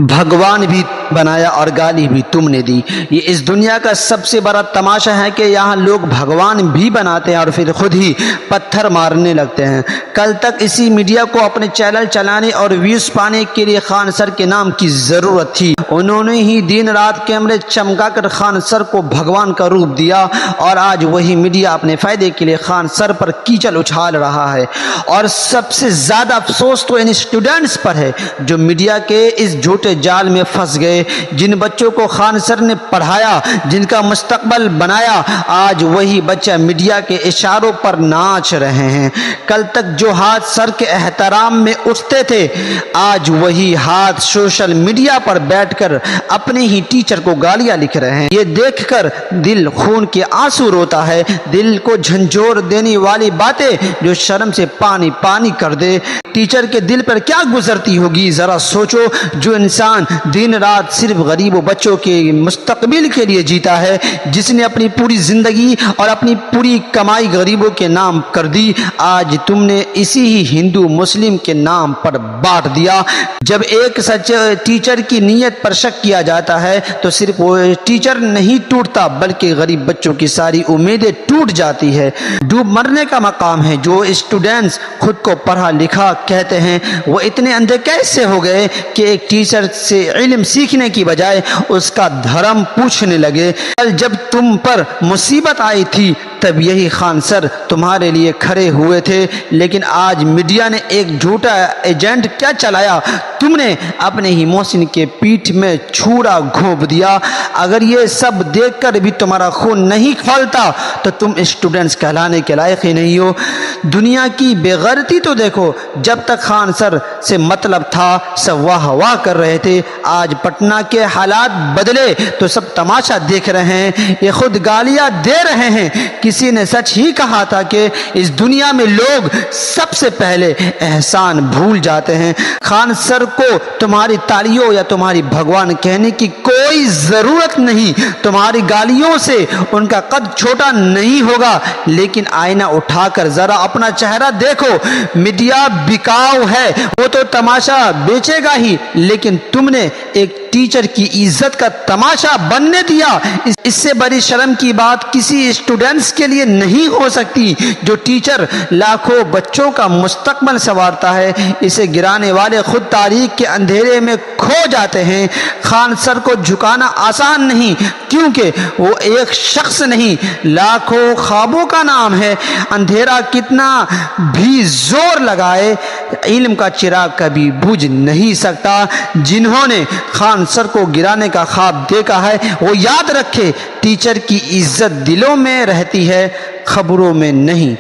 भगवान भी बनाया और गाली भी तुमने दी। ये इस दुनिया का सबसे बड़ा तमाशा है कि यहाँ लोग भगवान भी बनाते हैं और फिर खुद ही पत्थर मारने लगते हैं। कल तक इसी मीडिया को अपने चैनल चलाने और व्यूज पाने के लिए खान सर के नाम की ज़रूरत थी। उन्होंने ही दिन रात कैमरे चमकाकर खान सर को भगवान का रूप दिया और आज वही मीडिया अपने फ़ायदे के लिए खान सर पर कीचड़ उछाल रहा है। और सबसे ज़्यादा अफसोस तो इन स्टूडेंट्स पर है जो मीडिया के इस झूठे जाल में फंस गए। जिन बच्चों को खान सर ने पढ़ाया, जिनका मुस्तकबल बनाया, आज वही बच्चा मीडिया के इशारों पर नाच रहे हैं। कल तक जो हाथ सर के एहतराम में उठते थे, आज वही हाथ सोशल मीडिया पर बैठकर अपने ही टीचर को गालियां लिख रहे हैं। ये देखकर दिल खून के आंसू रोता है। दिल को झंझोर देने वाली बातें जो शर्म से पानी पानी कर दे। टीचर के दिल पर क्या गुजरती होगी जरा सोचो। जो इंसान दिन रात सिर्फ गरीबों बच्चों के मुस्तकबिल के लिए जीता है, जिसने अपनी पूरी जिंदगी और अपनी पूरी कमाई गरीबों के नाम कर दी, आज तुमने इसी ही हिंदू मुस्लिम के नाम पर बांट दिया। जब एक सच्चे टीचर की नीयत पर शक किया जाता है तो सिर्फ वो टीचर नहीं टूटता बल्कि गरीब बच्चों की सारी उम्मीदें टूट जाती है। डूब मरने का मकाम है। जो स्टूडेंट्स खुद को पढ़ा लिखा कहते हैं, वो इतने अंधे कैसे हो गए कि एक टीचर से इल्म सीखने की बजाय उसका धर्म पूछने लगे। कल जब तुम पर मुसीबत आई थी तब यही खान सर तुम्हारे लिए खड़े हुए थे, लेकिन आज मीडिया ने एक झूठा एजेंट क्या चलाया। तुमने अपने ही मोहसिन के पीठ में छुरा घोंप दिया। अगर ये सब देखकर भी तुम्हारा खून नहीं खौलता तो तुम स्टूडेंट्स कहलाने के लायक ही नहीं हो। दुनिया की बेगैरती तो देखो। जब तक खान सर से मतलब था सब वाह वाह कर रहे थे, आज पटना के हालात बदले तो सब तमाशा देख रहे हैं। ये खुद गालियां दे रहे हैं। किसी ने सच ही कहा था कि इस दुनिया में लोग सबसे पहले एहसान भूल जाते हैं। खान सर को तुम्हारी तालियों या तुम्हारी भगवान कहने की कोई जरूरत नहीं। तुम्हारी गालियों से उनका कद छोटा नहीं होगा, लेकिन आईना उठाकर जरा अपना चेहरा देखो। मीडिया बिकाऊ है, वो तो तमाशा बेचेगा ही, लेकिन तुमने एक टीचर की इज्जत का तमाशा बनने दिया। इससे बड़ी शर्म की बात किसी स्टूडेंट्स के लिए नहीं हो सकती। जो टीचर लाखों बच्चों का मुस्तकबिल संवारता है, इसे गिराने वाले खुद तारीख के अंधेरे में खो जाते हैं। खान सर को झुकाना आसान नहीं, क्योंकि वो एक शख्स नहीं, लाखों ख्वाबों का नाम है। अंधेरा कितना भी जोर लगाए, इल्म का चिराग कभी बुझ नहीं सकता। जिन्होंने खान सर को गिराने का ख्वाब देखा है वो याद रखे, टीचर की इज्जत दिलों में रहती है, खबरों में नहीं।